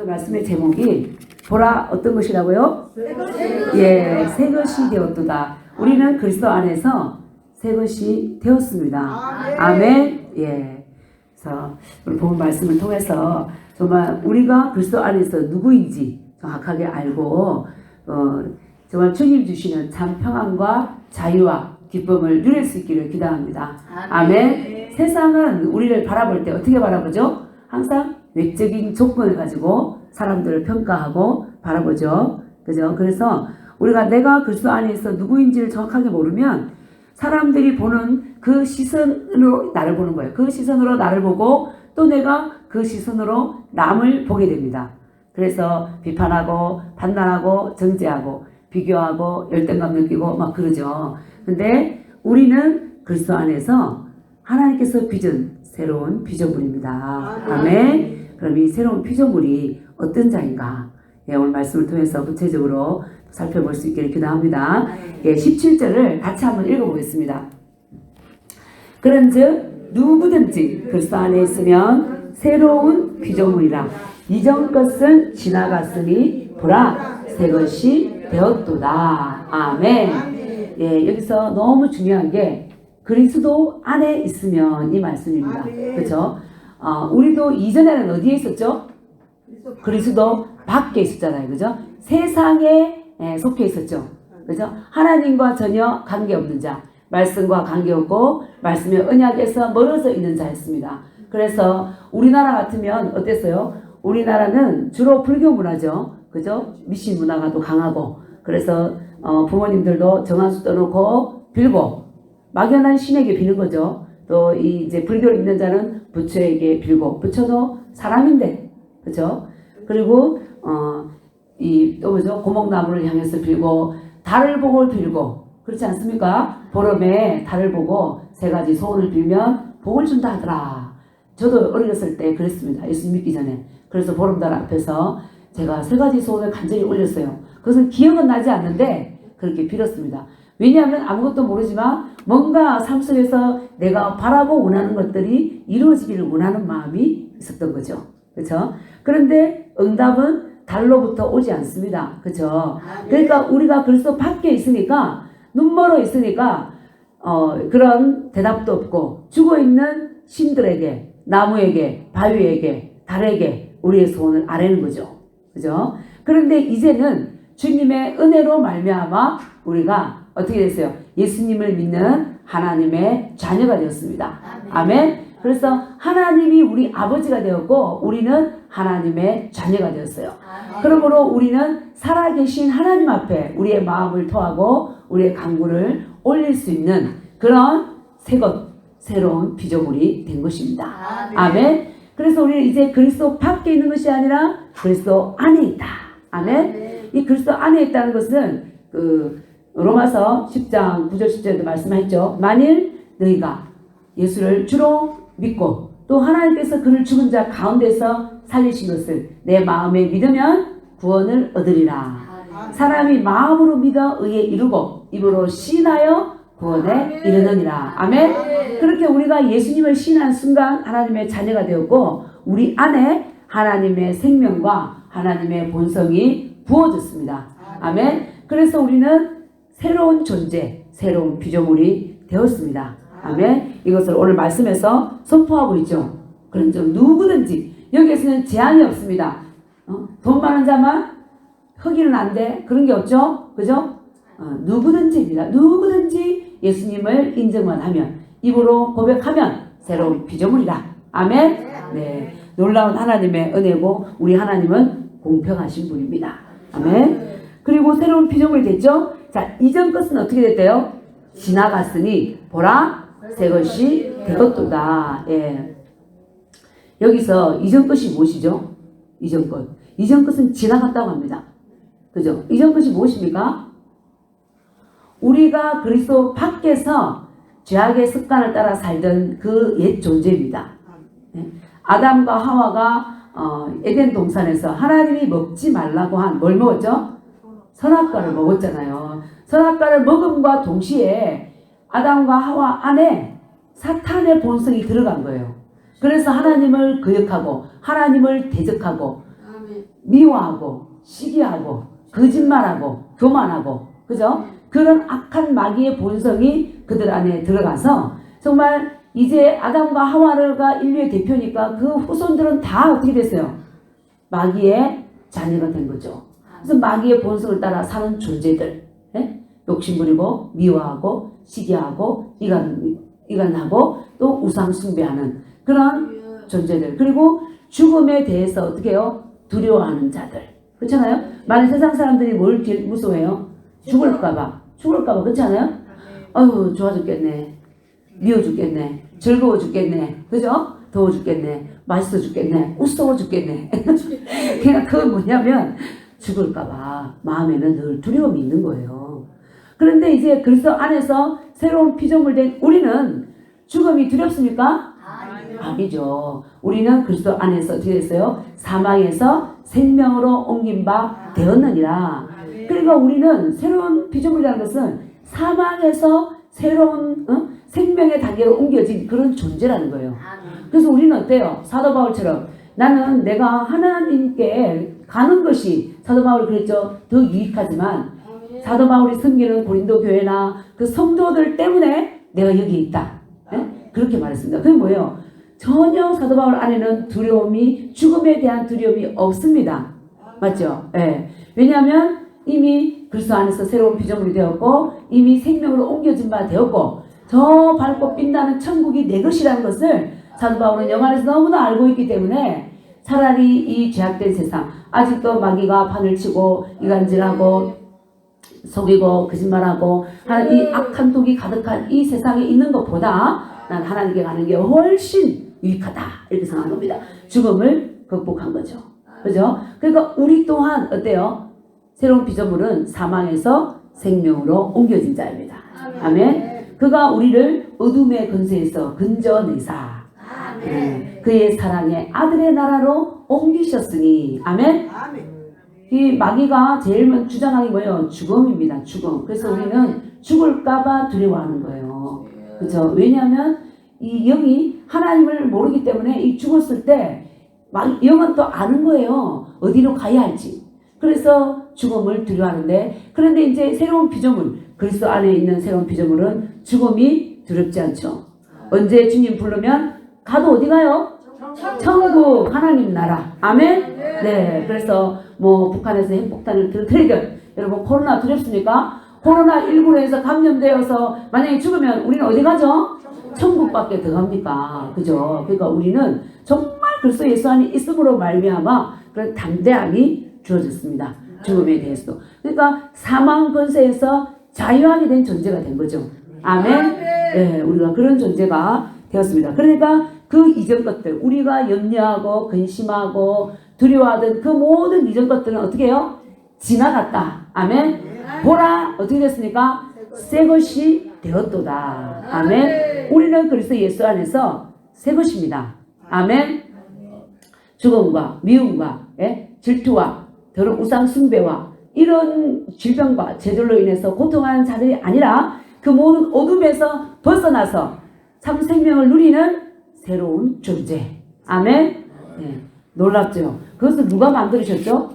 오늘 말씀의 제목이 보라 어떤 것이라고요? 예, 새 것이 되었도다. 우리는 그리스도 안에서 새 것이 되었습니다. 아멘. 예. 그래서 우리 본 말씀을 통해서 정말 우리가 그리스도 안에서 누구인지 정확하게 알고 정말 주님 주시는 참 평안과 자유와 기쁨을 누릴 수 있기를 기도합니다. 아멘. 세상은 우리를 바라볼 때 어떻게 바라보죠? 항상 외적인 조건을 가지고 사람들을 평가하고 바라보죠. 그죠? 그래서 우리가 내가 그리스도 안에서 누구인지를 정확하게 모르면 사람들이 보는 그 시선으로 나를 보는 거예요. 그 시선으로 나를 보고 또 내가 그 시선으로 남을 보게 됩니다. 그래서 비판하고 판단하고 정죄하고 비교하고 열등감 느끼고 막 그러죠. 근데 우리는 그리스도 안에서 하나님께서 빚은 새로운 피조물입니다. 아멘. 그럼 이 새로운 피조물이 어떤 자인가? 예, 오늘 말씀을 통해서 구체적으로 살펴볼 수 있기를 기도합니다. 예, 17절을 같이 한번 읽어보겠습니다. 그런즉 누구든지 그리스도 안에 있으면 새로운 피조물이라. 이전 것은 지나갔으니 보라 새 것이 되었도다. 아멘. 예, 여기서 너무 중요한 게 그리스도 안에 있으면 이 말씀입니다. 그렇죠? 우리도 이전에는 어디에 있었죠? 그리스도 밖에 있었잖아요. 그죠? 세상에 속해 있었죠. 그죠? 하나님과 전혀 관계없는 자, 말씀과 관계없고 말씀의 언약에서 멀어져 있는 자였습니다. 그래서 우리나라 같으면 어땠어요? 우리나라는 주로 불교 문화죠. 그죠? 미신 문화가 또 강하고 그래서 부모님들도 정한수 떠놓고 빌고 막연한 신에게 비는 거죠. 또 이제 불교를 믿는 자는 부처에게 빌고 부처도 사람인데 그죠? 그리고 또 뭐죠? 고목나무를 향해서 빌고 달을 보고 빌고 그렇지 않습니까? 보름에 달을 보고 세 가지 소원을 빌면 복을 준다 하더라. 저도 어렸을 때 그랬습니다. 예수 믿기 전에. 그래서 보름달 앞에서 제가 세 가지 소원을 간절히 올렸어요. 그것은 기억은 나지 않는데 그렇게 빌었습니다. 왜냐하면 아무것도 모르지만 뭔가 삶 속에서 내가 바라고 원하는 것들이 이루어지기를 원하는 마음이 있었던 거죠. 그렇죠? 그런데 응답은 달로부터 오지 않습니다. 그렇죠? 그러니까 우리가 그리스도 밖에 있으니까 눈 멀어 있으니까 그런 대답도 없고 죽어있는 신들에게 나무에게 바위에게 달에게 우리의 소원을 아뢰는 거죠. 그죠? 그런데 이제는 주님의 은혜로 말미암아 우리가 어떻게 됐어요? 예수님을 믿는 하나님의 자녀가 되었습니다. 아멘. 그래서 하나님이 우리 아버지가 되었고 우리는 하나님의 자녀가 되었어요. 그러므로 우리는 살아계신 하나님 앞에 우리의 마음을 토하고 우리의 간구를 올릴 수 있는 그런 새로운 피조물이 된 것입니다. 아멘. 그래서 우리는 이제 그리스도 밖에 있는 것이 아니라 그리스도 안에 있다. 아멘. 이 그리스도 안에 있다는 것은 로마서 10장 9절 10절에도 말씀하셨죠. 만일 너희가 예수를 주로 믿고 또 하나님께서 그를 죽은 자 가운데서 살리신 것을 내 마음에 믿으면 구원을 얻으리라. 사람이 마음으로 믿어 의에 이르고 입으로 시인하여 구원에 이르느니라. 아멘. 그렇게 우리가 예수님을 시인한 순간 하나님의 자녀가 되었고 우리 안에 하나님의 생명과 하나님의 본성이 부어졌습니다. 아멘. 그래서 우리는 새로운 존재, 새로운 피조물이 되었습니다. 아멘. 이것을 오늘 말씀에서 선포하고 있죠. 그런 점 누구든지 여기에서는 제한이 없습니다. 돈 많은 자만 흑인은 안 돼. 그런 게 없죠. 그죠? 누구든지입니다. 누구든지 예수님을 인정만 하면 입으로 고백하면 새로운 피조물이다. 아멘. 네. 놀라운 하나님의 은혜고 우리 하나님은 공평하신 분입니다. 아멘. 그리고 새로운 피조물이 됐죠. 자, 이전 것은 어떻게 됐대요? 지나갔으니 보라 새 것이 되었도다. 예. 여기서 이전 것이 무엇이죠? 이전 것. 이전 것은 지나갔다고 합니다. 그죠? 이전 것이 무엇입니까? 우리가 그리스도 밖에서 죄악의 습관을 따라 살던 그 옛 존재입니다. 예. 아담과 하와가 에덴 동산에서 하나님이 먹지 말라고 한 뭘 먹었죠? 선악과를 먹었잖아요. 선악과를 먹음과 동시에 아담과 하와 안에 사탄의 본성이 들어간 거예요. 그래서 하나님을 거역하고 하나님을 대적하고 미워하고 시기하고 거짓말하고 교만하고 그죠? 그런 악한 마귀의 본성이 그들 안에 들어가서 정말 이제 아담과 하와가 인류의 대표니까 그 후손들은 다 어떻게 됐어요? 마귀의 자녀가 된 거죠. 그래서 마귀의 본성을 따라 사는 존재들, 예? 욕심부리고 미워하고 시기하고 이간하고 또 우상 숭배하는 그런 존재들. 그리고 죽음에 대해서 어떻게 해요? 두려워하는 자들. 그렇잖아요? 많은 세상 사람들이 뭘 제일 무서워해요? 죽을까봐. 그렇지 않아요? 아유, 좋아 죽겠네. 미워 죽겠네. 즐거워 죽겠네. 그죠? 더워 죽겠네. 맛있어 죽겠네. 우스워 죽겠네. 그냥 그건 뭐냐면 죽을까봐 마음에는 늘 두려움이 있는 거예요. 그런데 이제 그리스도 안에서 새로운 피조물 된 우리는 죽음이 두렵습니까? 아니죠. 우리는 그리스도 안에서 어떻게 됐어요? 사망에서 생명으로 옮긴 바 되었느니라. 그러니까 우리는 새로운 피조물이라는 것은 사망에서 새로운 생명의 단계로 옮겨진 그런 존재라는 거예요. 그래서 우리는 어때요? 사도 바울처럼 나는 내가 하나님께 가는 것이 사도 바울이 그랬죠. 더 유익하지만 사도 바울이 섬기는 고린도 교회나 그 성도들 때문에 내가 여기 있다. 네? 그렇게 말했습니다. 그게 뭐예요? 전혀 사도 바울 안에는 두려움이 죽음에 대한 두려움이 없습니다. 맞죠? 네. 왜냐하면 이미 그리스도 안에서 새로운 피조물이 되었고 이미 생명으로 옮겨진 바 되었고 저 밝고 빛나는 천국이 내 것이라는 것을 사도 바울은 영 안에서 너무나 알고 있기 때문에 차라리 이 죄악된 세상 아직도 마귀가 판을 치고 이간질하고 속이고 거짓말하고 이 악한 독이 가득한 이 세상에 있는 것보다 난 하나님께 가는 게 훨씬 유익하다 이렇게 생각한 겁니다. 죽음을 극복한 거죠. 그죠? 그러니까 우리 또한 어때요? 새로운 피조물은 사망에서 생명으로 옮겨진 자입니다. 아멘. 그가 우리를 어둠의 근세에서 건져내사 그의 사랑의 아들의 나라로 옮기셨으니 아멘. 이 마귀가 제일 주장하는 게 뭐예요? 죽음입니다. 죽음. 그래서 우리는 죽을까봐 두려워하는 거예요. 그렇죠? 왜냐하면 이 영이 하나님을 모르기 때문에 이 죽었을 때 영은 또 아는 거예요. 어디로 가야 할지. 그래서 죽음을 두려워하는데 그런데 이제 새로운 피조물 그리스도 안에 있는 새로운 피조물은 죽음이 두렵지 않죠. 언제 주님 부르면 가도 어디 가요? 천국 하나님 나라. 아멘. 네. 그래서 뭐 북한에서 핵폭탄을 터뜨리든 여러분 코로나 두렵습니까? 코로나19로 해서 감염되어서 만약에 죽으면 우리는 어디 가죠? 천국밖에 더 갑니까? 그죠? 그러니까 우리는 정말 그리스도 예수 안에 있음으로 말미암아 그런 담대함이 주어졌습니다. 죽음에 대해서도. 그러니까 사망 권세에서 자유하게 된 존재가 된 거죠. 아멘. 네, 우리가 그런 존재가 되었습니다. 그러니까 그 이전 것들, 우리가 염려하고 근심하고 두려워하던 그 모든 이전 것들은 어떻게 해요? 지나갔다. 아멘. 보라, 어떻게 됐습니까? 새 것이 되었도다. 아멘. 우리는 그리스도 예수 안에서 새 것입니다. 아멘. 죽음과 미움과 질투와 더러운 우상 숭배와 이런 질병과 죄들로 인해서 고통하는 자들이 아니라 그 모든 어둠에서 벗어나서 참 생명을 누리는 새로운 존재. 아멘. 네, 놀랍죠? 그것을 누가 만들으셨죠?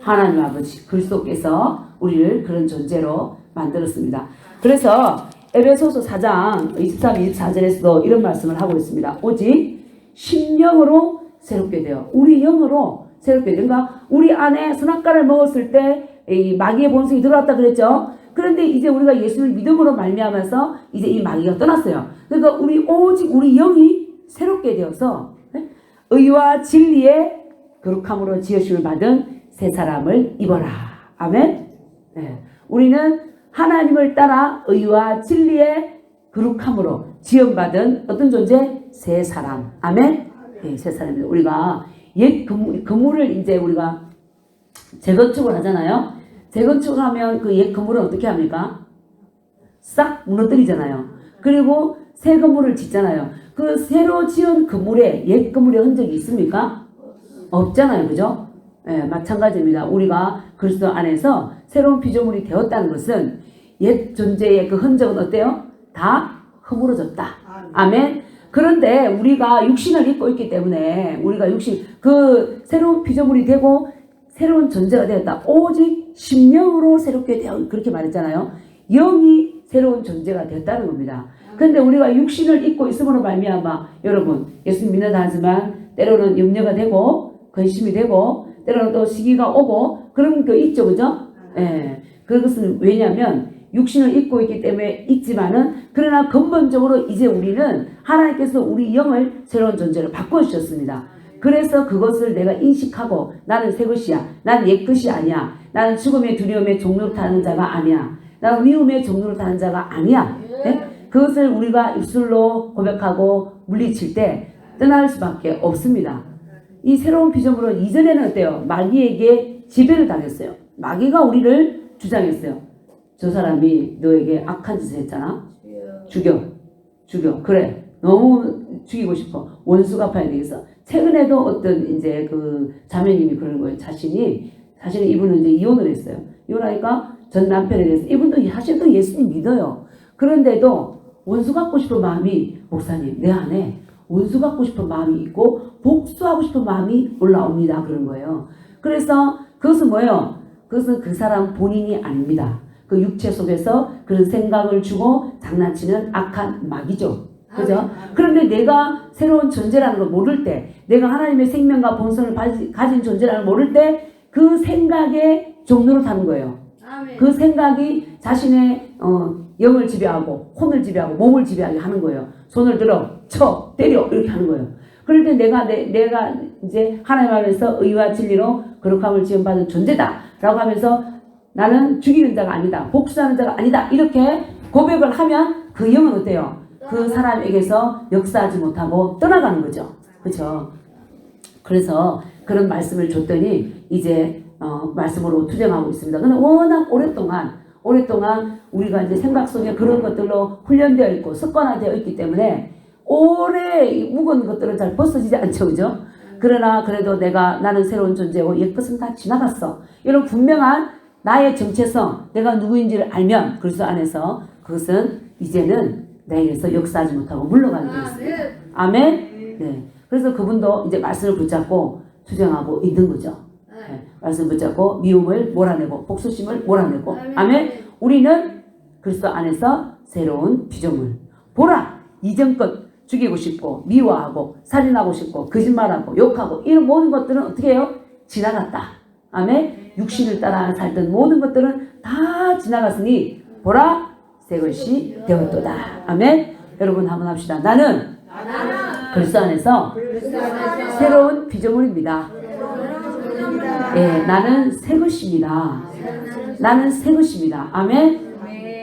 하나님 아버지 그리스도께서 우리를 그런 존재로 만들었습니다. 그래서 에베소서 4장 23, 24절에서도 이런 말씀을 하고 있습니다. 오직 심령으로 새롭게 되어 우리 영으로 새롭게 되어 그러니까 우리 안에 선악과를 먹었을 때 이 마귀의 본성이 들어왔다 그랬죠. 그런데 이제 우리가 예수를 믿음으로 말미암아서 이제 이 마귀가 떠났어요. 그러니까 오직 우리 영이 새롭게 되어서 의와 진리의 거룩함으로 지으심을 받은 새 사람을 입어라. 아멘. 네. 우리는 하나님을 따라 의와 진리의 거룩함으로 지음받은 어떤 존재? 새 사람. 아멘. 네, 새 사람입니다. 우리가 옛 건물을 이제 우리가 재건축을 하잖아요. 재건축을 하면 그 옛 건물은 어떻게 합니까? 싹 무너뜨리잖아요. 그리고 새 건물을 짓잖아요. 그 새로 지은 건물에 옛 건물의 흔적이 있습니까? 없잖아요. 그죠? 네, 마찬가지입니다. 우리가 그리스도 안에서 새로운 피조물이 되었다는 것은 옛 존재의 그 흔적은 어때요? 다 허물어졌다. 아멘. 그런데 우리가 육신을 입고 있기 때문에 우리가 그 새로운 피조물이 되고 새로운 존재가 되었다. 오직 심령으로 새롭게 되어 그렇게 말했잖아요. 영이 새로운 존재가 되었다는 겁니다. 근데 우리가 육신을 입고 있음으로 말미암아 여러분 예수 믿는다 하지만 때로는 염려가 되고 근심이 되고 때로는 또 시기가 오고 그런 거 있죠, 그죠? 예. 그것은 왜냐하면 육신을 입고 있기 때문에 있지만은 그러나 근본적으로 이제 우리는 하나님께서 우리 영을 새로운 존재로 바꿔주셨습니다. 그래서 그것을 내가 인식하고 나는 새 것이야. 나는 옛 것이 아니야. 나는 죽음의 두려움의 종로를 타는 자가 아니야. 나는 미움의 종로를 타는 자가 아니야. 네? 그것을 우리가 입술로 고백하고 물리칠 때 떠날 수밖에 없습니다. 이 새로운 피조물은 이전에는 어때요? 마귀에게 지배를 당했어요. 마귀가 우리를 주장했어요. 저 사람이 너에게 악한 짓을 했잖아. 죽여. 그래. 너무 죽이고 싶어. 원수 갚아야 되겠어. 최근에도 어떤 이제 그 자매님이 그러는 거예요. 사실은 이분은 이제 이혼을 했어요. 이혼하니까 전 남편에 대해서 이분도 사실 또 예수님 믿어요. 그런데도 원수 갚고 싶은 마음이 목사님 내 안에 원수 갚고 싶은 마음이 있고 복수하고 싶은 마음이 올라옵니다. 그런 거예요. 그래서 그것은 뭐예요? 그것은 그 사람 본인이 아닙니다. 그 육체 속에서 그런 생각을 주고 장난치는 악한 마귀죠. 그죠? 그런데 내가 새로운 존재라는 걸 모를 때, 내가 하나님의 생명과 본성을 가진 존재라는 걸 모를 때, 그 생각의 종로로 타는 거예요. 그 생각이 자신의 영을 지배하고, 혼을 지배하고, 몸을 지배하게 하는 거예요. 손을 들어, 쳐, 때려, 이렇게 하는 거예요. 그럴 때 내가 이제 하나님 안에서 의와 진리로 거룩함을 지원받은 존재다. 라고 하면서 나는 죽이는 자가 아니다. 복수하는 자가 아니다. 이렇게 고백을 하면 그 영은 어때요? 그 사람에게서 역사하지 못하고 떠나가는 거죠. 그렇죠? 그래서 그런 말씀을 줬더니 이제 말씀으로 투쟁하고 있습니다. 근데 워낙 오랫동안 우리가 이제 생각 속에 그런 것들로 훈련되어 있고 습관화되어 있기 때문에 오래 묵은 것들은 잘 벗어지지 않죠. 그죠? 그러나 그래도 나는 새로운 존재고 옛것은 다 지나갔어. 이런 분명한 나의 정체성, 내가 누구인지를 알면 그리스도 안에서 그것은 이제는 내게서 역사하지 못하고 물러가게 되었습니다. 아멘? 네. 그래서 그분도 이제 말씀을 붙잡고 투쟁하고 있는 거죠. 네. 말씀 붙잡고 미움을 몰아내고 복수심을 몰아내고 아멘? 우리는 그리스도 안에서 새로운 피조물. 보라! 이전 것 죽이고 싶고 미워하고 살인하고 싶고 거짓말하고 욕하고 이런 모든 것들은 어떻게 해요? 지나갔다. 아멘? 육신을 따라 살던 모든 것들은 다 지나갔으니 보라! 새 것이 되었도다. 아멘. 여러분 한번 합시다. 나는 그리스도 안에서 새로운 피조물입니다. 예, 나는 새 것입니다. 나는 새 것입니다. 아멘.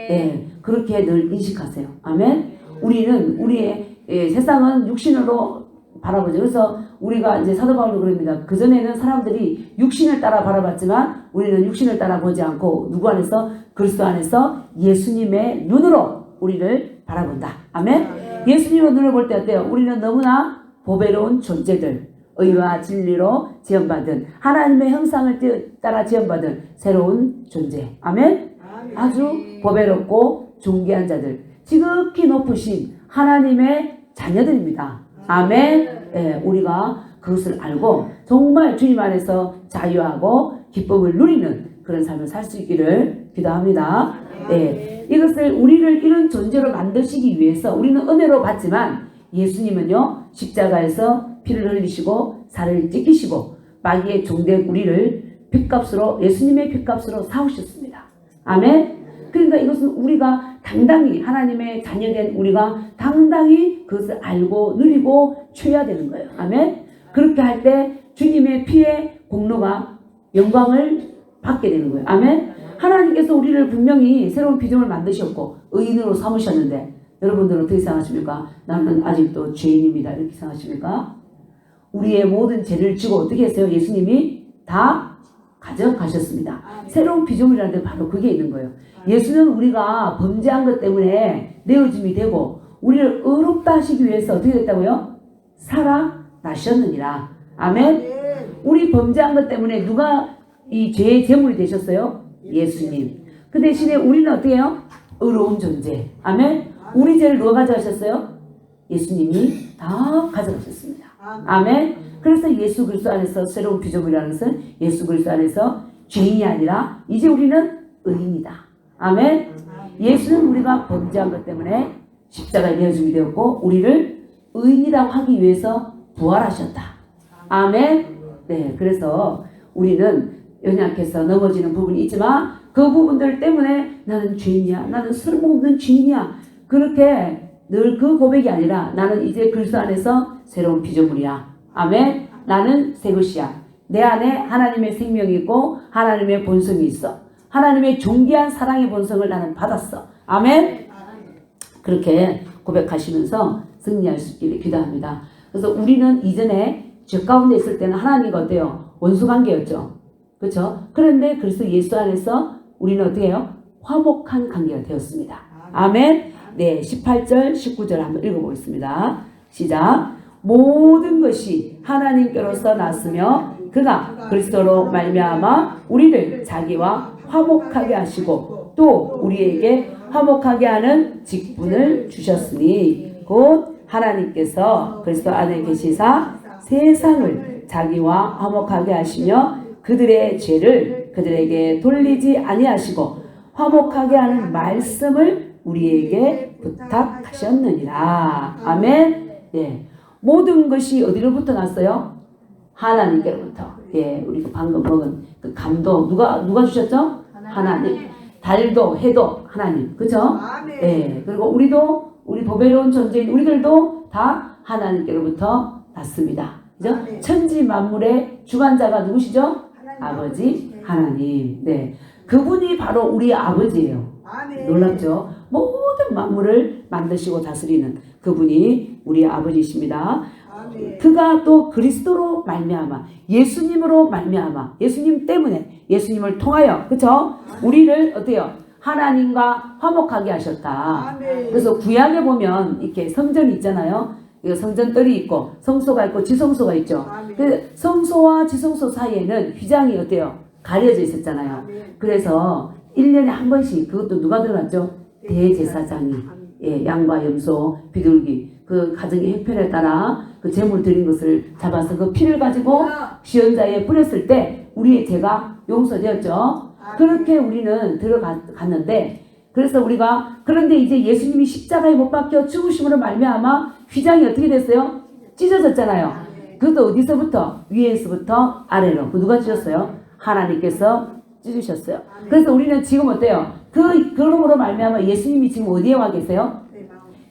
예, 그렇게 늘 인식하세요. 아멘. 우리의 세상은 육신으로 바라보죠. 그래서 우리가 이제 사도 바울도 그럽니다. 그전에는 사람들이 육신을 따라 바라봤지만 우리는 육신을 따라 보지 않고 누구 안에서? 그리스도 안에서 예수님의 눈으로 우리를 바라본다. 아멘? 예수님의 눈을 볼 때 어때요? 우리는 너무나 보배로운 존재들, 의와 진리로 지원받은 하나님의 형상을 따라 지원받은 새로운 존재. 아멘? 아주 보배롭고 존귀한 자들, 지극히 높으신 하나님의 자녀들입니다. 아멘. 예, 우리가 그것을 알고 정말 주님 안에서 자유하고 기쁨을 누리는 그런 삶을 살 수 있기를 기도합니다. 예, 이것을 우리를 이런 존재로 만드시기 위해서 우리는 은혜로 받지만 예수님은요 십자가에서 피를 흘리시고 살을 찢기시고 마귀의 종된 우리를 핏값으로 예수님의 핏값으로 사오셨습니다. 아멘. 그러니까 이것은 우리가 당당히 하나님의 자녀된 우리가 당당히 그것을 알고 누리고 취해야 되는 거예요. 아멘. 그렇게 할 때 주님의 피의 공로가 영광을 받게 되는 거예요. 아멘. 하나님께서 우리를 분명히 새로운 피조물을 만드셨고 의인으로 삼으셨는데 여러분들은 어떻게 생각하십니까? 나는 아직도 죄인입니다. 이렇게 생각하십니까? 우리의 모든 죄를 지고 어떻게 했어요? 예수님이 다 가져가셨습니다. 새로운 피조물이라는 데 바로 그게 있는 거예요. 예수는 우리가 범죄한 것 때문에 내어짐이 되고 우리를 의롭다 하시기 위해서 어떻게 됐다고요? 살아나셨느니라. 아멘. 우리 범죄한 것 때문에 누가 이 죄의 제물이 되셨어요? 예수님. 그 대신에 우리는 어떻게 해요? 의로운 존재. 아멘. 우리 죄를 누가 가져가셨어요? 예수님이 다 가져가셨습니다. 아멘. 그래서 예수 그리스도 안에서 새로운 피조물이라는 것은 예수 그리스도 안에서 죄인이 아니라 이제 우리는 의인이다. 아멘. 예수는 우리가 범죄한 것 때문에 십자가에 내어 죽게 되었고 우리를 의인이라고 하기 위해서 부활하셨다. 아멘. 네, 그래서 우리는 연약해서 넘어지는 부분이 있지만 그 부분들 때문에 나는 죄인이야, 나는 쓸모없는 죄인이야, 그렇게 늘 그 고백이 아니라 나는 이제 그리스도 안에서 새로운 피조물이야. 아멘. 나는 새 것이야. 내 안에 하나님의 생명이 있고 하나님의 본성이 있어. 하나님의 존귀한 사랑의 본성을 나는 받았어. 아멘. 그렇게 고백하시면서 승리할 수 있기를 기도합니다. 그래서 우리는 이전에 죄 가운데 있을 때는 하나님과 어때요? 원수관계였죠. 그렇죠? 그런데 그래서 예수 안에서 우리는 어떻게 해요? 화목한 관계가 되었습니다. 아멘. 네, 18절 19절 한번 읽어보겠습니다. 시작. 모든 것이 하나님께로서 났으며 그가 그리스도로 말미암아 우리를 자기와 화목하게 하시고 또 우리에게 화목하게 하는 직분을 주셨으니 곧 하나님께서 그리스도 안에 계시사 세상을 자기와 화목하게 하시며 그들의 죄를 그들에게 돌리지 아니하시고 화목하게 하는 말씀을 우리에게 부탁하셨느니라. 아멘. 예. 모든 것이 어디로부터 났어요? 하나님께로부터. 예, 우리가 방금 먹은 그 감도 누가 주셨죠? 하나님. 달도 해도 하나님. 그죠? 예. 그리고 우리 보배로운 존재인 우리들도 다 하나님께로부터 났습니다. 그죠? 천지 만물의 주관자가 누구시죠? 아버지 하나님. 네. 그분이 바로 우리 아버지예요. 놀랍죠? 모든 만물을 만드시고 다스리는 그분이 우리 아버지이십니다. 그가 또 그리스도로 말미암아 예수님으로 말미암아 예수님 때문에 예수님을 통하여 그쵸? 우리를 어때요? 하나님과 화목하게 하셨다. 그래서 구약에 보면 이렇게 성전이 있잖아요. 성전뜰이 있고 성소가 있고 지성소가 있죠. 그 성소와 지성소 사이에는 휘장이 어때요? 가려져 있었잖아요. 그래서 1년에 한 번씩 그것도 누가 들어갔죠? 대제사장이. 예, 양과 염소, 비둘기 그 가정의 형편에 따라 그 제물 드린 것을 잡아서 그 피를 가지고 시연자에 뿌렸을 때 우리의 죄가 용서되었죠. 그렇게 우리는 들어갔는데 그래서 우리가 그런데 이제 예수님이 십자가에 못 박혀 죽으심으로 말미암아 휘장이 어떻게 됐어요? 찢어졌잖아요. 그것도 어디서부터? 위에서부터 아래로. 누가 찢었어요? 하나님께서 찢으셨어요. 그래서 우리는 지금 어때요? 그러므로 말미암아 예수님이 지금 어디에 와 계세요?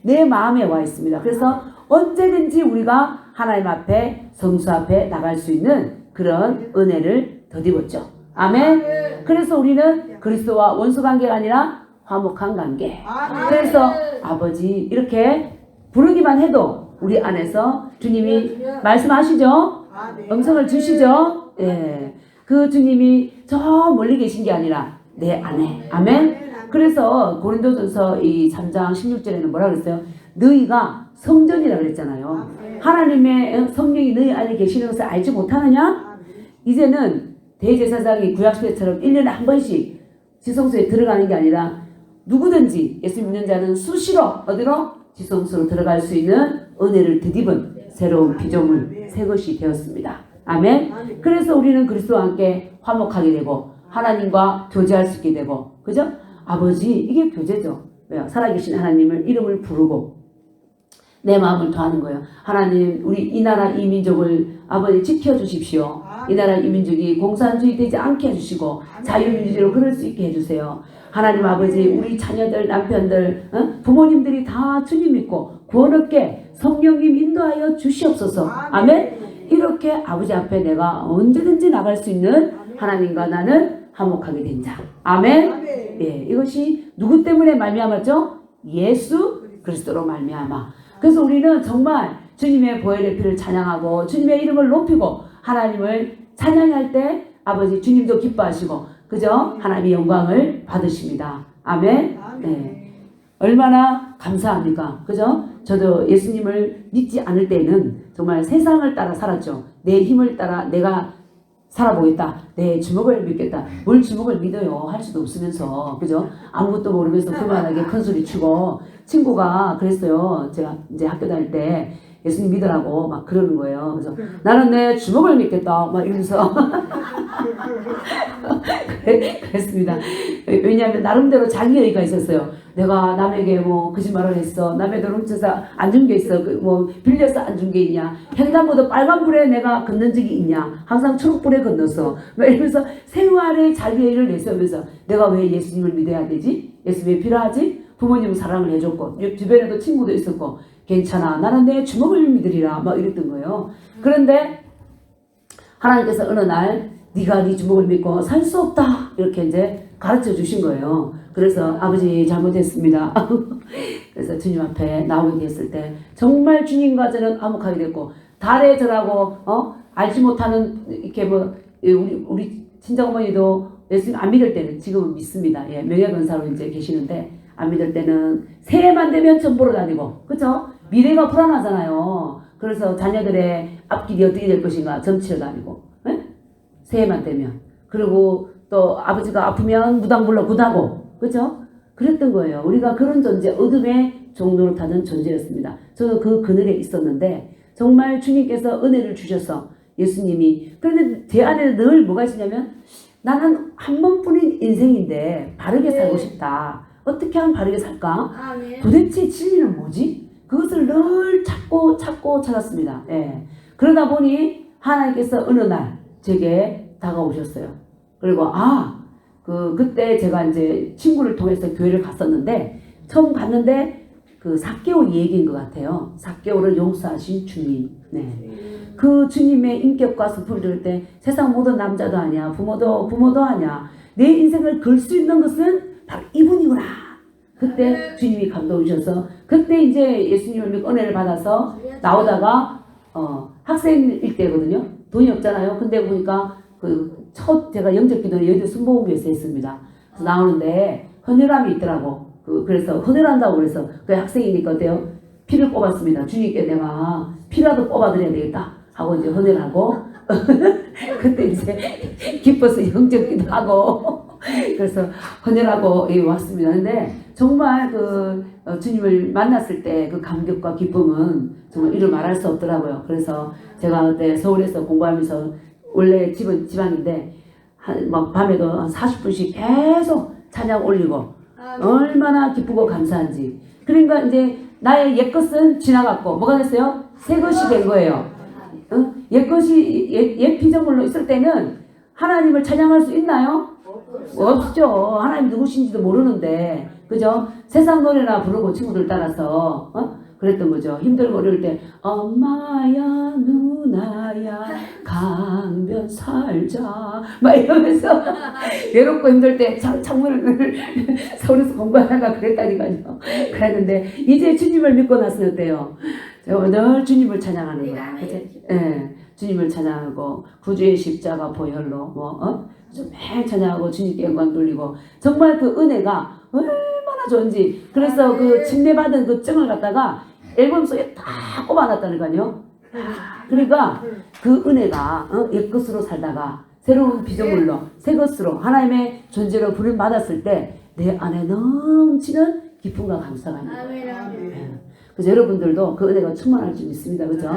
내 마음에 와 있습니다. 그래서 언제든지 우리가 하나님 앞에 성수 앞에 나갈 수 있는 그런 은혜를 덧입었죠. 아멘. 그래서 우리는 그리스도와 원수 관계가 아니라 화목한 관계. 그래서 아버지 이렇게 부르기만 해도 우리 안에서 주님이 말씀하시죠. 음성을 주시죠. 예. 그 주님이 저 멀리 계신 게 아니라 내 안에. 아멘. 그래서 고린도전서 이 3장 16절에는 뭐라 그랬어요? 너희가 성전이라 그랬잖아요. 하나님의 성령이 너희 안에 계시는 것을 알지 못하느냐? 이제는 대제사장이 구약시대처럼 1년에 한 번씩 지성소에 들어가는 게 아니라 누구든지 예수 믿는 자는 수시로 어디로? 지성소로 들어갈 수 있는 은혜를 덧입은 새로운 피조물 새 것이 되었습니다. 아멘. 그래서 우리는 그리스도와 함께 화목하게 되고 하나님과 교제할 수 있게 되고 그죠? 아버지 이게 교제죠. 왜요? 살아계신 하나님을 이름을 부르고 내 마음을 더하는 거예요. 하나님 우리 이 나라 이 민족을 아버지 지켜주십시오. 이 나라 이 민족이 공산주의 되지 않게 해주시고 자유민주주의로 그럴 수 있게 해주세요. 하나님 아버지 우리 자녀들 남편들 부모님들이 다 주님 믿고 구원 얻게 성령님 인도하여 주시옵소서. 아멘. 이렇게 아버지 앞에 내가 언제든지 나갈 수 있는 하나님과 나는 화목하게 된 자. 아멘. 예, 이것이 누구 때문에 말미암았죠? 예수 그리스도로 말미암아. 그래서 우리는 정말 주님의 보혈의 피를 찬양하고 주님의 이름을 높이고 하나님을 찬양할 때 아버지 주님도 기뻐하시고 그죠? 하나님의 영광을 받으십니다. 아멘. 네. 얼마나 감사합니까? 그죠? 저도 예수님을 믿지 않을 때는 정말 세상을 따라 살았죠. 내 힘을 따라 내가 살아보겠다. 내 주먹을 믿겠다. 뭘 주먹을 믿어요. 할 수도 없으면서. 그죠? 아무것도 모르면서 그만하게 큰 소리 치고. 친구가 그랬어요. 제가 이제 학교 다닐 때 예수님 믿으라고 막 그러는 거예요. 그래서 나는 내 주먹을 믿겠다. 막 이러면서. 그랬습니다. 왜냐하면 나름대로 자기 의의가 있었어요. 내가 남에게 뭐 거짓말을 했어. 남의 돈 훔쳐서 안 준 게 있어. 뭐 빌려서 안 준 게 있냐. 횡단보도 빨간불에 내가 건넌 적이 있냐. 항상 초록불에 건넜어. 막 이러면서 생활에 자기 의의를 내세우면서 내가 왜 예수님을 믿어야 되지? 예수님이 필요하지? 부모님은 사랑을 해줬고 주변에도 친구도 있었고 괜찮아. 나는 내 주먹을 믿으리라. 막 이랬던 거예요. 그런데 하나님께서 어느 날 네가 네 주먹을 믿고 살 수 없다. 이렇게 이제 가르쳐 주신 거예요. 그래서 아버지 잘못했습니다. 그래서 주님 앞에 나오게 됐을 때 정말 주님과 저는 화목하게 됐고 달에 저라고 알지 못하는 이렇게 뭐 우리 친정어머니도 예수님 안 믿을 때는 지금은 믿습니다. 예, 명예건사로 이제 계시는데 안 믿을 때는 새해만 되면 전 보러 다니고 그렇죠? 미래가 불안하잖아요. 그래서 자녀들의 앞길이 어떻게 될 것인가 점치러 다니고 예? 새해만 되면 그리고 또 아버지가 아프면 무당불러 굿하고 그죠? 그랬던 거예요. 우리가 그런 존재, 어둠의 종로를 타는 존재였습니다. 저도 그 그늘에 있었는데 정말 주님께서 은혜를 주셔서 예수님이 그런데 제 안에 늘 뭐가 있었냐면 나는 한 번뿐인 인생인데 바르게 살고 싶다. 어떻게 하면 바르게 살까? 도대체 진리는 뭐지? 그것을 늘 찾고 찾았습니다. 예. 그러다 보니 하나님께서 어느 날 제게 다가오셨어요. 그리고 그때 제가 이제 친구를 통해서 교회를 갔었는데 처음 갔는데 그 삭개오 얘기인 것 같아요. 삭개오를 용서하신 주님. 네. 그 주님의 인격과 스프를 들을 때 세상 모든 남자도 아니야. 부모도 아니야. 내 인생을 걸 수 있는 것은 바로 이분이구나. 그때 주님이 감동 주셔서 그때 이제 예수님을 믿고 은혜를 받아서 나오다가 학생일 때거든요. 돈이 없잖아요. 근데 보니까 제가 영접기도를 여의도 순복음교회에서 했습니다. 그래서 나오는데 헌혈함이 있더라고. 그래서 헌혈한다고 그래서 그 학생이니까 어때요? 피를 뽑았습니다. 주님께 내가 피라도 뽑아드려야 되겠다 하고 이제 헌혈하고 그때 이제 기뻐서 영접기도 하고 그래서 헌혈하고 왔습니다. 근데 정말 주님을 만났을 때 그 감격과 기쁨은 정말 이루 말할 수 없더라고요. 그래서 제가 그때 서울에서 공부하면서 원래 집은 지방인데 막 밤에도 한 40분씩 계속 찬양 올리고 얼마나 기쁘고 감사한지. 그러니까 이제 나의 옛것은 지나갔고 뭐가 됐어요? 새 것이 된 거예요. 옛것이 옛 피조물로 있을 때는 하나님을 찬양할 수 있나요? 없죠. 하나님 누구신지도 모르는데 그죠? 세상 노래나 부르고 친구들 따라서 그랬던 거죠. 힘들고 어려울 때 엄마야 누나야 강변 살자 막 이러면서 외롭고 힘들 때 창문을 서울에서 공부하다가 그랬다니까요. 그랬는데 이제 주님을 믿고 나서 어때요? 늘 주님을 찬양하는 거야. 그치? 예, 주님을 찬양하고 구주의 십자가 보혈로 매일 찬양하고 주님께 영광 돌리고 정말 그 은혜가 얼마나 좋은지. 그래서 그 침례받은 그 증을 갖다가 앨범 속에 다 꼽아놨다니까요. 그러니까 그 은혜가 옛것으로 살다가 새로운 피조물로 새 것으로 하나님의 존재로 부름 받았을 때 내 안에 넘치는 기쁨과 감사가 있는 거예요. 그래서 여러분들도 그 은혜가 충만할 줄 믿습니다. 그죠?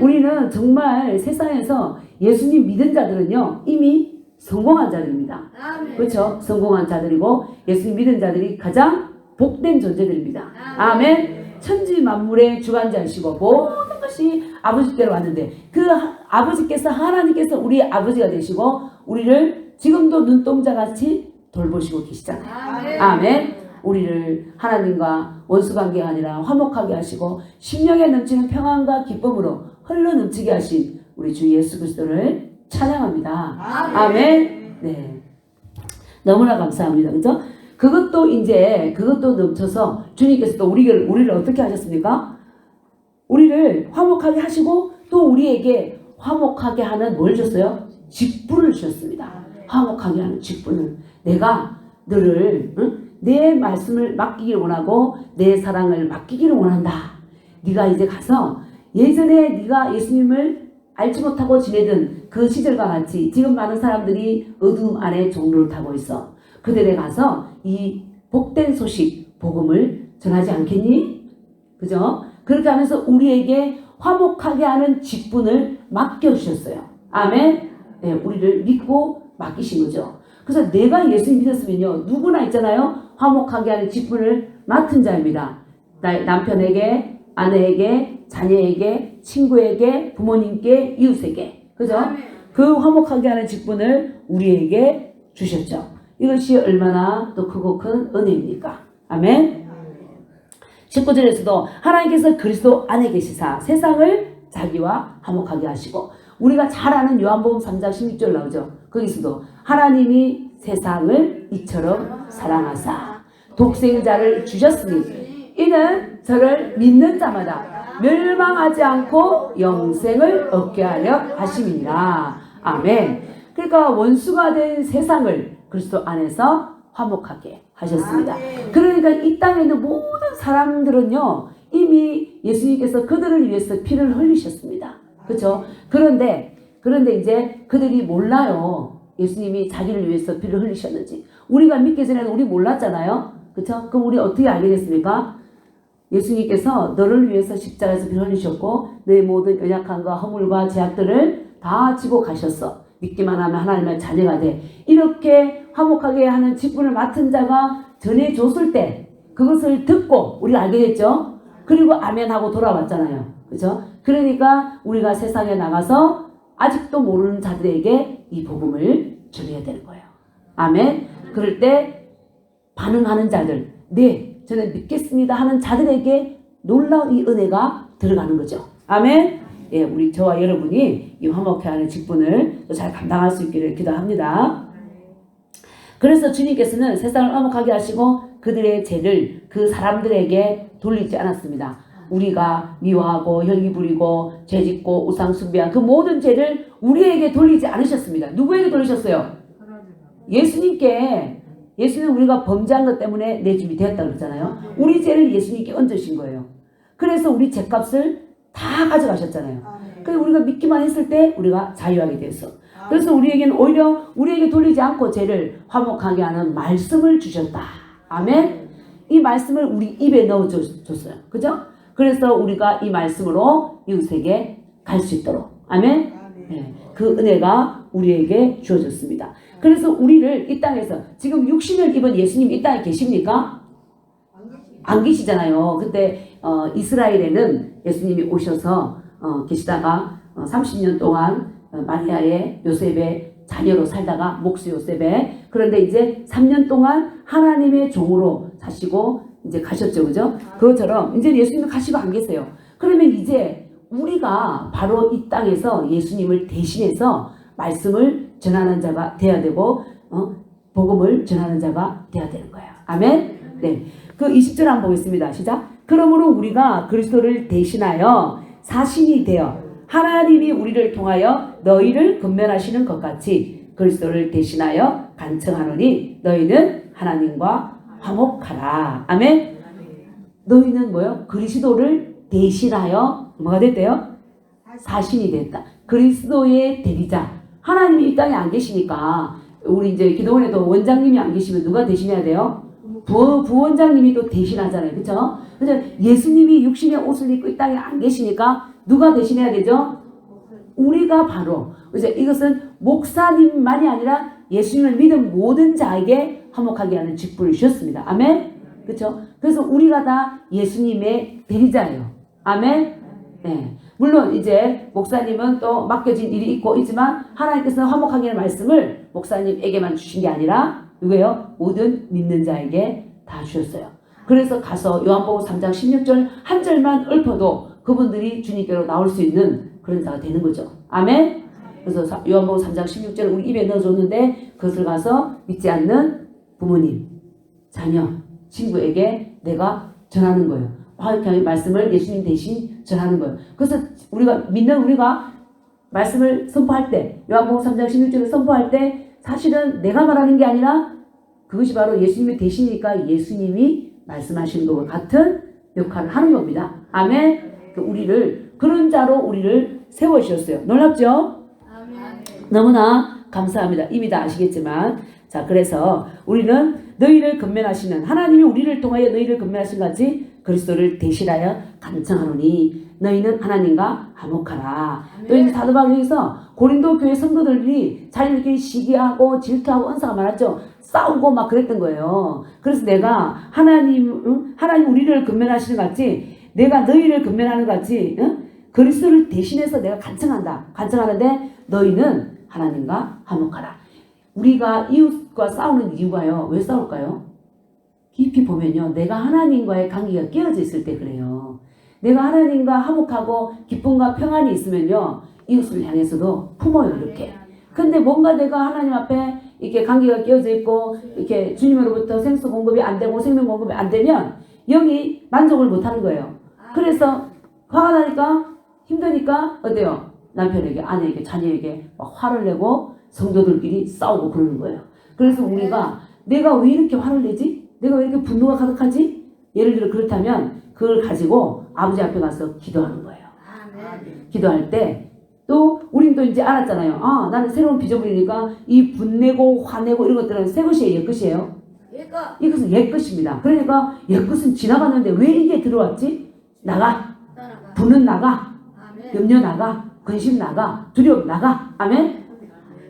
우리는 정말 세상에서 예수님 믿은 자들은요 이미 성공한 자들입니다. 그렇죠? 성공한 자들이고 예수님 믿은 자들이 가장 복된 존재들입니다. 아멘. 천지 만물의 주관자이시고 모든 것이 아버지께로 왔는데 그 아버지께서 하나님께서 우리 아버지가 되시고 우리를 지금도 눈동자같이 돌보시고 계시잖아요. 아멘. 우리를 하나님과 원수관계가 아니라 화목하게 하시고 심령에 넘치는 평안과 기쁨으로 흘러 넘치게 하신 우리 주 예수 그리스도를 찬양합니다. 아멘. 네, 너무나 감사합니다. 그죠? 그것도 넘쳐서 주님께서 또 우리를 어떻게 하셨습니까? 우리를 화목하게 하시고 또 우리에게 화목하게 하는 뭘 줬어요? 직분을 주셨습니다. 화목하게 하는 직분을. 내가 너를 내 말씀을 맡기기를 원하고 내 사랑을 맡기기를 원한다. 네가 이제 가서 예전에 네가 예수님을 알지 못하고 지내던 그 시절과 같이 지금 많은 사람들이 어두움 안에 종로를 타고 있어. 그들에 가서 이 복된 소식, 복음을 전하지 않겠니? 그죠? 그렇게 하면서 우리에게 화목하게 하는 직분을 맡겨주셨어요. 아멘? 네, 우리를 믿고 맡기신 거죠. 그래서 내가 예수님 믿었으면요, 누구나 있잖아요. 화목하게 하는 직분을 맡은 자입니다. 남편에게, 아내에게, 자녀에게, 친구에게, 부모님께, 이웃에게. 그죠? 그 화목하게 하는 직분을 우리에게 주셨죠. 이것이 얼마나 또 크고 큰 은혜입니까? 아멘? 19절에서도 하나님께서 그리스도 안에 계시사 세상을 자기와 화목하게 하시고, 우리가 잘 아는 요한복음 3장 16절 나오죠. 거기서도 하나님이 세상을 이처럼 사랑하사 독생자를 주셨으니 이는 저를 믿는 자마다 멸망하지 않고 영생을 얻게 하려 하심이니라. 아멘. 그러니까 원수가 된 세상을 그리스도 안에서 화목하게 하셨습니다. 그러니까 이 땅에 있는 모든 사람들은요, 이미 예수님께서 그들을 위해서 피를 흘리셨습니다. 그렇죠? 그런데 이제 그들이 몰라요. 예수님이 자기를 위해서 피를 흘리셨는지. 우리가 믿기 전에는 우리 몰랐잖아요. 그렇죠? 그럼 우리 어떻게 알게 됐습니까? 예수님께서 너를 위해서 십자가에서 피를 흘리셨고 너의 모든 연약함과 허물과 죄악들을 다 지고 가셨어. 믿기만 하면 하나님의 자녀가 돼. 이렇게 화목하게 하는 직분을 맡은 자가 전해줬을 때 그것을 듣고 우리가 알게 됐죠. 그리고 아멘 하고 돌아왔잖아요. 그렇죠? 그러니까 우리가 세상에 나가서 아직도 모르는 자들에게 이 복음을 전해야 되는 거예요. 아멘. 그럴 때 반응하는 자들, 네, 저는 믿겠습니다 하는 자들에게 놀라운 이 은혜가 들어가는 거죠. 아멘. 예, 우리 저와 여러분이 이 화목해 하는 직분을 잘 감당할 수 있기를 기도합니다. 그래서 주님께서는 세상을 화목하게 하시고 그들의 죄를 그 사람들에게 돌리지 않았습니다. 우리가 미워하고 혈기 부리고 죄짓고 우상 숭배한 그 모든 죄를 우리에게 돌리지 않으셨습니다. 누구에게 돌리셨어요? 예수님께. 예수는 우리가 범죄한 것 때문에 내 집이 되었다고 그랬잖아요. 우리 죄를 예수님께 얹으신 거예요. 그래서 우리 죄값을 다 가져가셨잖아요. 그래서 우리가 믿기만 했을 때 우리가 자유하게 됐어. 그래서 우리에게는 오히려 우리에게 돌리지 않고 죄를 화목하게 하는 말씀을 주셨다. 아멘. 이 말씀을 우리 입에 넣어줬어요. 그죠? 그래서 우리가 이 말씀으로 이웃에게 갈 수 있도록. 아멘. 네, 그 은혜가 우리에게 주어졌습니다. 그래서 우리를 이 땅에서 지금 육신을 입은 예수님 이 땅에 계십니까? 안 계시잖아요. 그때 이스라엘에는 예수님이 오셔서 계시다가 30년 동안 마리아의 요셉의 자녀로 살다가 목수 요셉의, 그런데 이제 3년 동안 하나님의 종으로 사시고 이제 가셨죠. 그죠? 그것처럼 이제 예수님은 가시고 안 계세요. 그러면 이제 우리가 바로 이 땅에서 예수님을 대신해서 말씀을 전하는 자가 돼야 되고 복음을 전하는 자가 돼야 되는 거예요. 아멘. 네. 그 20절 한번 보겠습니다. 시작. 그러므로 우리가 그리스도를 대신하여 사신이 되어 하나님이 우리를 통하여 너희를 권면하시는 것 같이 그리스도를 대신하여 간청하노니 너희는 하나님과 화목하라. 아멘. 너희는 뭐요? 그리스도를 대신하여 뭐가 됐대요? 사신이 됐다. 그리스도의 대리자. 하나님이 이 땅에 안 계시니까 우리 이제 기도원에도 원장님이 안 계시면 누가 대신해야 돼요? 부원장님이 또 대신하잖아요. 그렇죠? 그래서 예수님이 육신의 옷을 입고 이 땅에 안 계시니까 누가 대신해야 되죠? 우리가 바로. 그래서 이것은 목사님만이 아니라 예수님을 믿은 모든 자에게 화목하게 하는 직분을 주셨습니다. 아멘. 그렇죠? 그래서 우리가 다 예수님의 대리자예요. 아멘. 네. 물론 이제 목사님은 또 맡겨진 일이 있고 있지만 하나님께서는 화목하게 하는 말씀을 목사님에게만 주신 게 아니라 누구예요? 모든 믿는 자에게 다 주셨어요. 그래서 가서 요한복음 3장 16절 한 절만 읊어도 그분들이 주님께로 나올 수 있는 그런 자가 되는 거죠. 아멘. 그래서 요한복음 3장 16절을 우리 입에 넣어줬는데 그것을 가서 믿지 않는 부모님, 자녀, 친구에게 내가 전하는 거예요. 화목하게 말씀을 예수님 대신 전하는 거예요. 그래서 우리가 말씀을 선포할 때, 요한복음 3장 16절을 선포할 때 사실은 내가 말하는 게 아니라 그것이 바로 예수님의 대신이니까 예수님이 말씀하시는 것과 같은 역할을 하는 겁니다. 아멘. 우리를 그런 자로 우리를 세워주셨어요. 놀랍죠? 너무나 감사합니다. 이미 다 아시겠지만, 자, 그래서 우리는 너희를 근면하시는, 하나님이 우리를 통하여 너희를 근면하신 같이 그리스도를 대신하여 간청하노니 너희는 하나님과 화목하라. 또 이제 사도 바울에서 고린도 교회 성도들이 자기들끼리 시기하고 질투하고 언사가 많았죠. 싸우고 막 그랬던 거예요. 그래서 내가 하나님 우리를 근면하시는 같이, 내가 너희를 근면하는 같이, 그리스도를 대신해서 내가 간청한다. 간청하는데 너희는 하나님과 화목하라. 우리가 이웃과 싸우는 이유가요. 왜 싸울까요? 깊이 보면요. 내가 하나님과의 관계가 깨어져 있을 때 그래요. 내가 하나님과 화목하고 기쁨과 평안이 있으면요. 이웃을 향해서도 품어요. 이렇게. 근데 뭔가 내가 하나님 앞에 이렇게 관계가 깨어져 있고 이렇게 주님으로부터 생수 공급이 안 되고 생명 공급이 안 되면 영이 만족을 못 하는 거예요. 그래서 화가 나니까 힘드니까 어때요? 남편에게, 아내에게, 자녀에게 막 화를 내고 성도들끼리 싸우고 그러는 거예요. 그래서 우리가 내가 왜 이렇게 화를 내지? 내가 왜 이렇게 분노가 가득하지? 예를 들어 그렇다면 그걸 가지고 아버지 앞에 가서 기도하는 거예요. 기도할 때 또 우린 또 이제 알았잖아요. 아, 나는 새로운 피조물이니까 이 분내고 화내고 이런 것들은 새 것이에요, 옛 것이에요? 이것은 옛 것입니다. 그러니까 옛 것은 지나갔는데 왜 이게 들어왔지? 나가. 분은 나가. 염려 나가. 근심 나가. 두려움 나가. 아멘.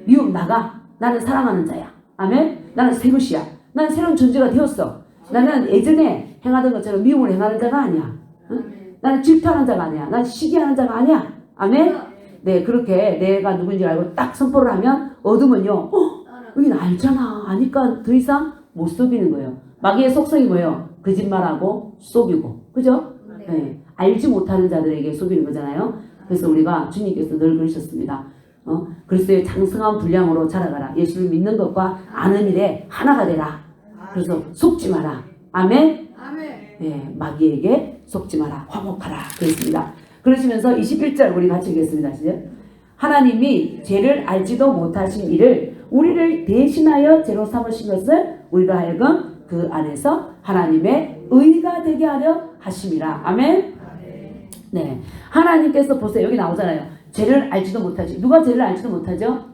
미움 나가. 나는 사랑하는 자야. 아멘. 나는 새 것이야. 나는 새로운 존재가 되었어. 나는 예전에 행하던 것처럼 미움을 행하는 자가 아니야. 응? 나는 질투하는 자가 아니야. 나는 시기하는 자가 아니야. 아멘. 네, 그렇게 내가 누군지 알고 딱 선포를 하면 어둠은요. 여긴 알잖아. 아니까 더 이상 못 속이는 거예요. 마귀의 속성이 뭐예요? 거짓말하고 속이고. 그죠? 네. 알지 못하는 자들에게 속이는 거잖아요. 그래서 우리가 주님께서 늘 그러셨습니다. 그리스도의 장성한 분량으로 자라가라. 예수를 믿는 것과 아는 일에 하나가 되라. 그래서 속지 마라. 아멘. 네, 마귀에게 속지 마라. 화목하라. 그랬습니다. 그러시면서 21절 우리 같이 읽겠습니다. 시작. 하나님이 죄를 알지도 못하신 이를 우리를 대신하여 죄로 삼으신 것을 우리로 하여금 그 안에서 하나님의 의가 되게 하려 하심이라. 아멘. 네, 하나님께서 보세요. 여기 나오잖아요. 죄를 알지도 못하지. 누가 죄를 알지도 못하죠?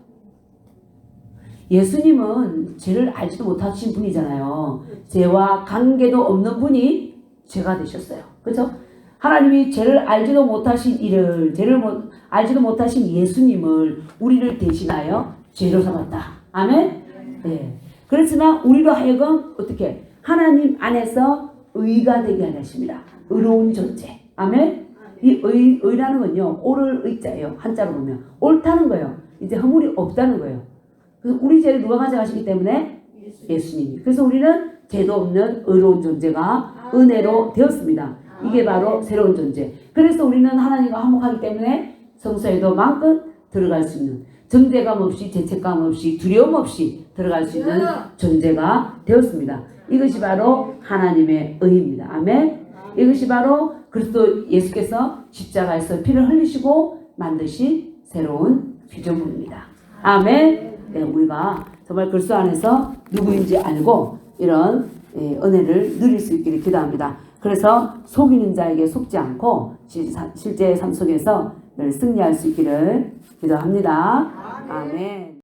예수님은 죄를 알지도 못하신 분이잖아요. 죄와 관계도 없는 분이 죄가 되셨어요. 그렇죠? 하나님이 죄를 알지도 못하신 이를, 알지도 못하신 예수님을 우리를 대신하여 죄로 삼았다. 아멘? 네. 그렇지만 우리로 하여금 어떻게? 하나님 안에서 의가 되게 하십니다. 의로운 존재. 아멘? 이 의라는 건요, 옳을 의자예요. 한자로 보면. 옳다는 거예요. 이제 허물이 없다는 거예요. 그래서 우리 죄를 누가 가져가시기 때문에? 예수님이. 그래서 우리는 죄도 없는 의로운 존재가 은혜로 되었습니다. 이게 바로 새로운 존재. 그래서 우리는 하나님과 화목하기 때문에 성소에도 마음껏 들어갈 수 있는, 정죄감 없이 죄책감 없이 두려움 없이 들어갈 수 있는 존재가 되었습니다. 이것이 바로 하나님의 의입니다. 아멘. 이것이 바로 그리스도 예수께서 십자가에서 피를 흘리시고 만드신 새로운 피조물입니다. 아멘. 네, 우리가 정말 그리스도 안에서 누구인지 알고 이런 은혜를 누릴 수 있기를 기도합니다. 그래서 속이는 자에게 속지 않고 실제 삶 속에서 늘 승리할 수 있기를 기도합니다. 아멘.